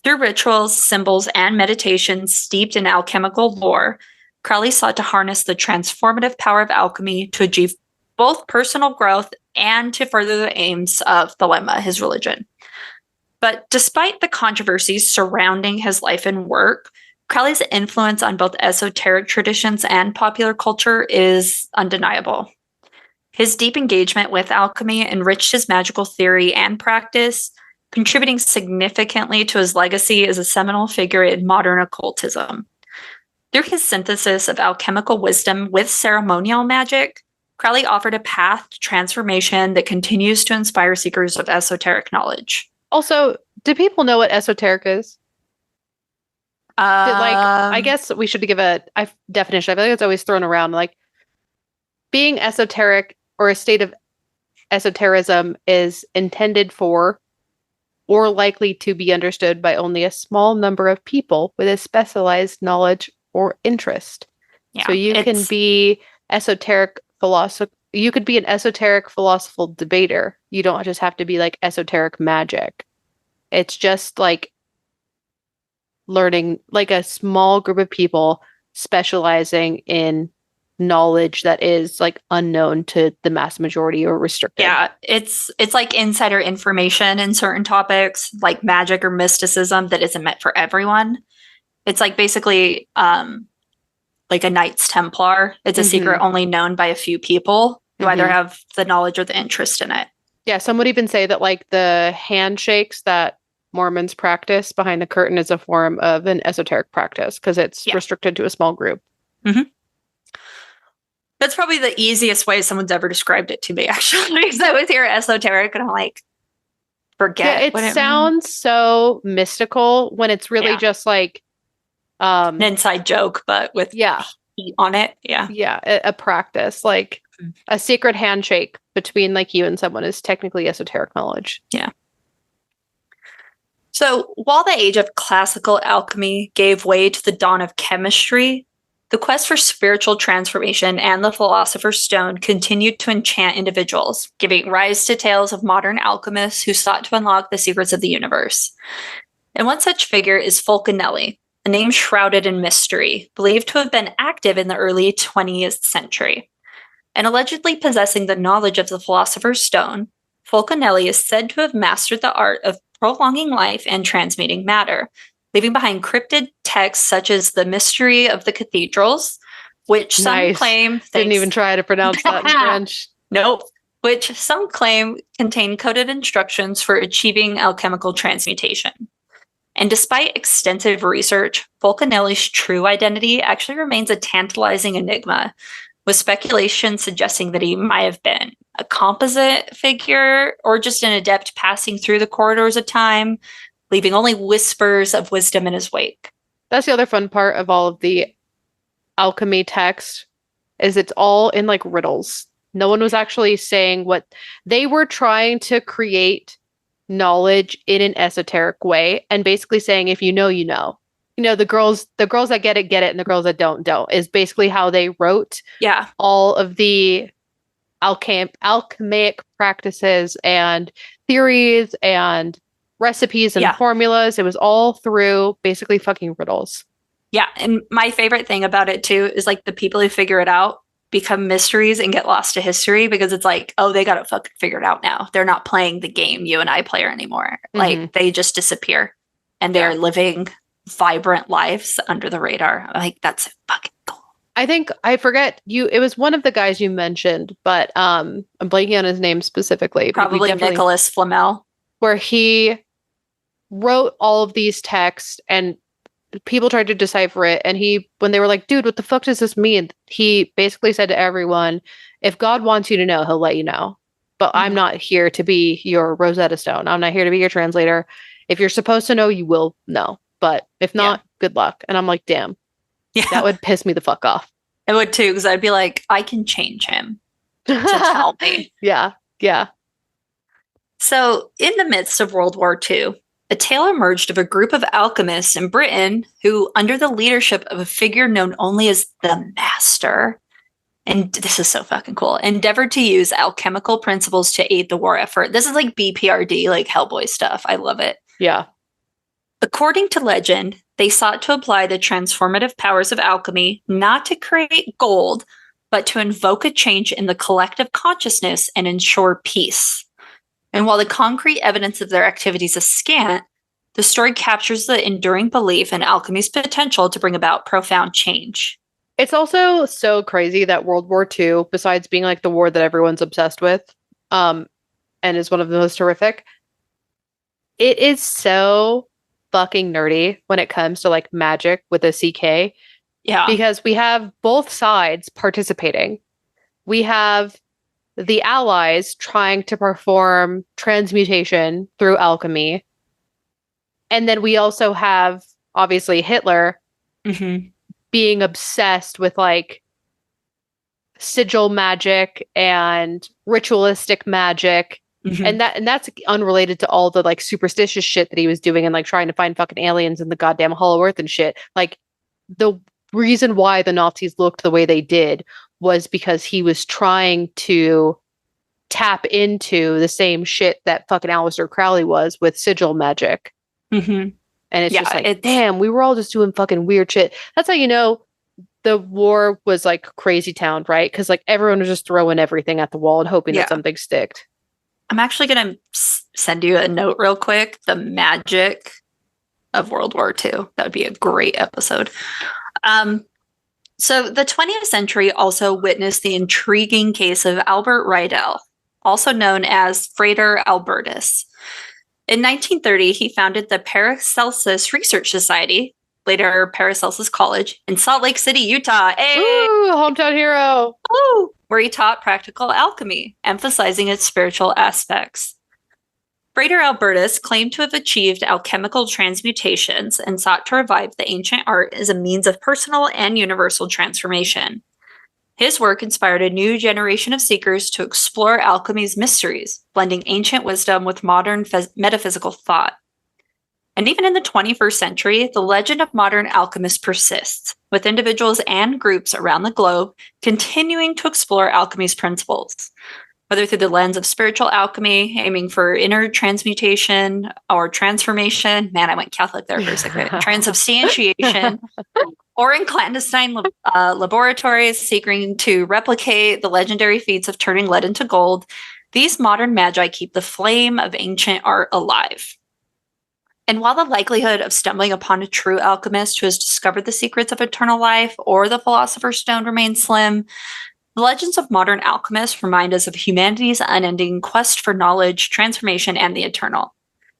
B: Through rituals, symbols, and meditations steeped in alchemical lore, Crowley sought to harness the transformative power of alchemy to achieve both personal growth and to further the aims of Thelema, his religion. But despite the controversies surrounding his life and work, Crowley's influence on both esoteric traditions and popular culture is undeniable. His deep engagement with alchemy enriched his magical theory and practice, contributing significantly to his legacy as a seminal figure in modern occultism. Through his synthesis of alchemical wisdom with ceremonial magic, Crowley offered a path to transformation that continues to inspire seekers of esoteric knowledge.
C: Also, do people know what esoteric is? I guess we should give a definition. I feel like it's always thrown around. Being esoteric or a state of esotericism is intended for or likely to be understood by only a small number of people with a specialized knowledge or interest. Yeah, so you can be esoteric philosopher. You could be an esoteric philosophical debater. You don't just have to be esoteric magic. It's just learning, a small group of people specializing in knowledge that is unknown to the mass majority or restricted.
B: Yeah, it's like insider information in certain topics, like magic or mysticism, that isn't meant for everyone. It's basically a Knights Templar. It's a secret only known by a few people. who either have the knowledge or the interest in it.
C: Yeah, some would even say that like the handshakes that Mormons practice behind the curtain is a form of an esoteric practice because it's restricted to a small group.
B: Mm-hmm. That's probably the easiest way someone's ever described it to me, actually. Because I was here esoteric and I'm like, forget.
C: Yeah, it sounds so mystical when it's really just like
B: an inside joke, but with heat on it. Yeah.
C: Yeah, a practice. Like a secret handshake between like you and someone is technically esoteric knowledge.
B: Yeah. So while the age of classical alchemy gave way to the dawn of chemistry, the quest for spiritual transformation and the philosopher's stone continued to enchant individuals, giving rise to tales of modern alchemists who sought to unlock the secrets of the universe. And one such figure is Fulcanelli, a name shrouded in mystery, believed to have been active in the early 20th century. And allegedly possessing the knowledge of the philosopher's stone, Fulcanelli is said to have mastered the art of prolonging life and transmuting matter, leaving behind cryptid texts such as the Mystery of the Cathedrals, which some claim...
C: Didn't even try to pronounce that in French.
B: Nope. Which some claim contain coded instructions for achieving alchemical transmutation. And despite extensive research, Fulcanelli's true identity actually remains a tantalizing enigma, with speculation suggesting that he might have been a composite figure or just an adept passing through the corridors of time, leaving only whispers of wisdom in his wake.
C: That's the other fun part of all of the alchemy text, is it's all in like riddles. No one was actually saying what they were trying to create knowledge in an esoteric way, and basically saying, if you know, you know. You know, the girls that get it, and the girls that don't, is basically how they wrote all of the alchemic practices and theories and recipes and formulas. It was all through basically fucking riddles.
B: Yeah, and my favorite thing about it too is like the people who figure it out become mysteries and get lost to history, because it's like, oh, they got it fucking figured out now. They're not playing the game you and I play anymore. Like they just disappear and they're living vibrant lives under the radar. Like, that's fucking cool.
C: I think I forget it was one of the guys you mentioned, but I'm blanking on his name specifically.
B: Probably Nicholas Flamel,
C: where he wrote all of these texts and people tried to decipher it, and when they were like, dude, what the fuck does this mean? He basically said to everyone, if God wants you to know, he'll let you know. But I'm not here to be your Rosetta Stone. I'm not here to be your translator. If you're supposed to know, you will know. But if not, good luck. And I'm like, damn. Yeah. That would piss me the fuck off.
B: It would too, because I'd be like, I can change him to tell me.
C: Yeah.
B: So in the midst of World War II, a tale emerged of a group of alchemists in Britain who, under the leadership of a figure known only as the Master, and this is so fucking cool, endeavored to use alchemical principles to aid the war effort. This is like BPRD, like Hellboy stuff. I love it.
C: Yeah.
B: According to legend, they sought to apply the transformative powers of alchemy not to create gold, but to invoke a change in the collective consciousness and ensure peace. And while the concrete evidence of their activities is scant, the story captures the enduring belief in alchemy's potential to bring about profound change.
C: It's also so crazy that World War II, besides being like the war that everyone's obsessed with, and is one of the most horrific, it is so fucking nerdy when it comes to like magic with a CK.
B: Yeah.
C: Because we have both sides participating. We have the Allies trying to perform transmutation through alchemy. And then we also have, obviously, Hitler being obsessed with like sigil magic and ritualistic magic. And that's unrelated to all the like superstitious shit that he was doing and like trying to find fucking aliens in the goddamn Hollow Earth and shit. Like, the reason why the Nazis looked the way they did was because he was trying to tap into the same shit that fucking Aleister Crowley was with sigil magic. And it's just like, damn, we were all just doing fucking weird shit. That's how you know the war was like crazy town, right? Because like everyone was just throwing everything at the wall and hoping that something sticked.
B: I'm actually going to send you a note real quick. The magic of World War II. That would be a great episode. So the 20th century also witnessed the intriguing case of Albert Riedel, also known as Frater Albertus. In 1930, he founded the Paracelsus Research Society, later Paracelsus College, in Salt Lake City, Utah. Hey!
C: Ooh, hometown hero!
B: Woo! Where he taught practical alchemy, emphasizing its spiritual aspects. Frater Albertus claimed to have achieved alchemical transmutations and sought to revive the ancient art as a means of personal and universal transformation. His work inspired a new generation of seekers to explore alchemy's mysteries, blending ancient wisdom with modern metaphysical thought. And even in the 21st century, the legend of modern alchemists persists, with individuals and groups around the globe continuing to explore alchemy's principles. Whether through the lens of spiritual alchemy, aiming for inner transmutation or transformation. Man, I went Catholic there for a second. Transubstantiation. Or in clandestine laboratories seeking to replicate the legendary feats of turning lead into gold, these modern magi keep the flame of ancient art alive. And while the likelihood of stumbling upon a true alchemist who has discovered the secrets of eternal life or the philosopher's stone remains slim, the legends of modern alchemists remind us of humanity's unending quest for knowledge, transformation, and the eternal.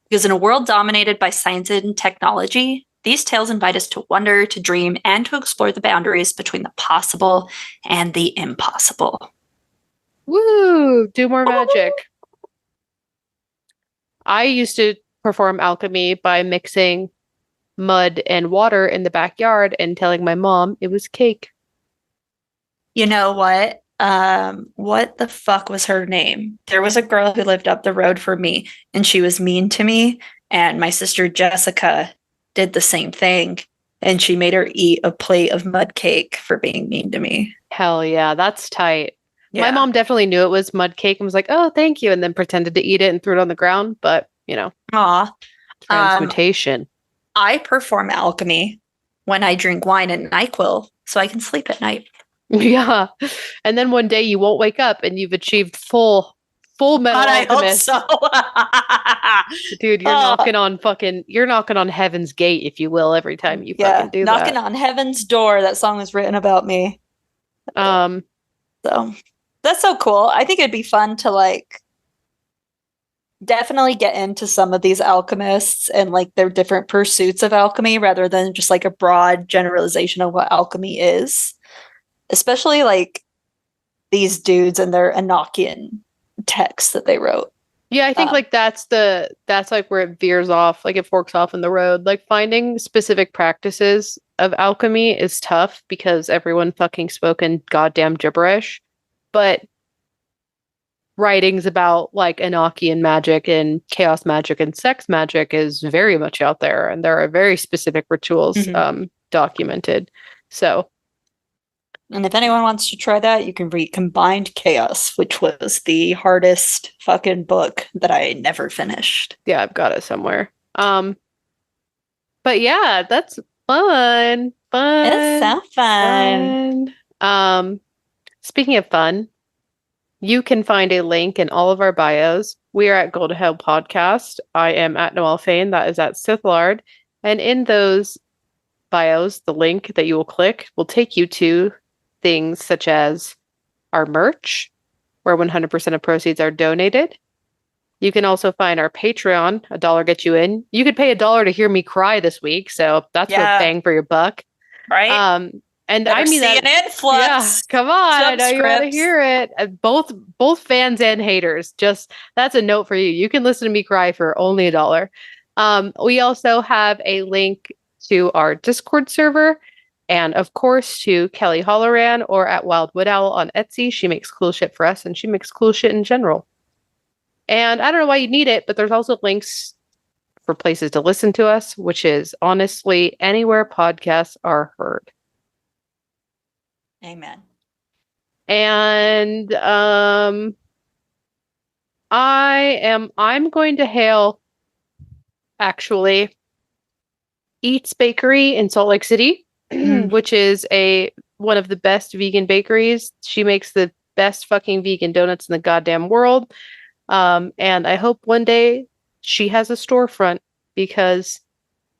B: Because in a world dominated by science and technology, these tales invite us to wonder, to dream, and to explore the boundaries between the possible and the impossible.
C: Woo! Do more magic. I used to perform alchemy by mixing mud and water in the backyard and telling my mom it was cake.
B: You know what? What the fuck was her name? There was a girl who lived up the road from me, and she was mean to me, and my sister Jessica did the same thing, and she made her eat a plate of mud cake for being mean to me.
C: Hell yeah, that's tight.
B: Yeah.
C: My mom definitely knew it was mud cake and was like, oh, thank you, and then pretended to eat it and threw it on the ground, but, you know.
B: Aw.
C: Transmutation.
B: I perform alchemy when I drink wine and NyQuil so I can sleep at night.
C: Yeah. And then one day you won't wake up and you've achieved full metal alchemist.
B: I hope
C: so. Dude, you're knocking on heaven's gate, if you will, every time you fucking do
B: knocking
C: that.
B: on heaven's door. That song was written about me. So that's so cool. I think it'd be fun to definitely get into some of these alchemists and their different pursuits of alchemy rather than just a broad generalization of what alchemy is. Especially these dudes and their Enochian texts that they wrote.
C: Yeah, I think that's where it veers off, it forks off in the road. Finding specific practices of alchemy is tough because everyone fucking spoke in goddamn gibberish. But writings about Enochian magic and chaos magic and sex magic is very much out there, and there are very specific rituals documented. So,
B: and if anyone wants to try that, you can read Combined Chaos, which was the hardest fucking book that I never finished.
C: Yeah, I've got it somewhere. But yeah, that's fun.
B: It's so fun.
C: Speaking of fun, you can find a link in all of our bios. We are at Golden Hell Podcast. I am at Noelle Fain. That is at Sithlard. And in those bios, the link that you will click will take you to things such as our merch, where 100% of proceeds are donated. You can also find our Patreon. $1 gets you in. You could pay $1 to hear me cry this week, so that's a bang for your buck.
B: Right?
C: And
B: better
C: I mean
B: see
C: that,
B: an influx.
C: Yeah, come on, I know you want to hear it. Both fans and haters. Just that's a note for you. You can listen to me cry for only $1. We also have a link to our Discord server, and of course to Kelly Holloran or at Wild Wood Owl on Etsy. She makes cool shit for us, and she makes cool shit in general. And I don't know why you need it, but there's also links for places to listen to us, which is honestly anywhere podcasts are heard.
B: Amen.
C: And I'm going to hail actually Eats Bakery in Salt Lake City, which is one of the best vegan bakeries. She makes the best fucking vegan donuts in the goddamn world. And I hope one day she has a storefront, because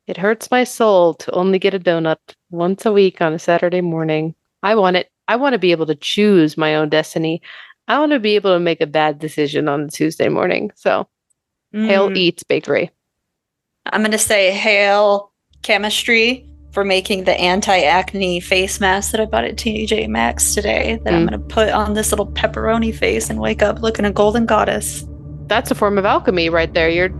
C: it hurts my soul to only get a donut once a week on a Saturday morning. I want it. I want to be able to choose my own destiny. I want to be able to make a bad decision on a Tuesday morning. So, hail Eats Bakery.
B: I'm going to say hail Chemistry for making the anti-acne face mask that I bought at TJ Maxx today that I'm going to put on this little pepperoni face and wake up looking a golden goddess.
C: That's a form of alchemy right there. You're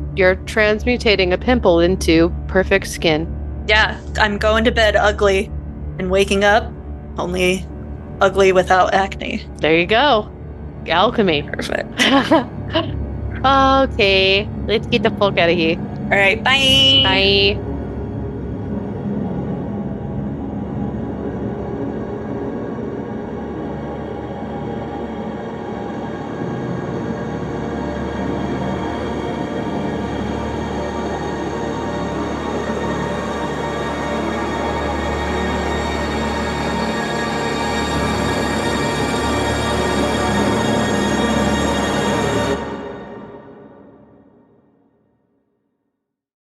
C: transmutating a pimple into perfect skin.
B: Yeah, I'm going to bed ugly and waking up only ugly without acne.
C: There you go. Alchemy.
B: Perfect.
C: Okay, let's get the fuck out of here.
B: All right, bye.
C: Bye.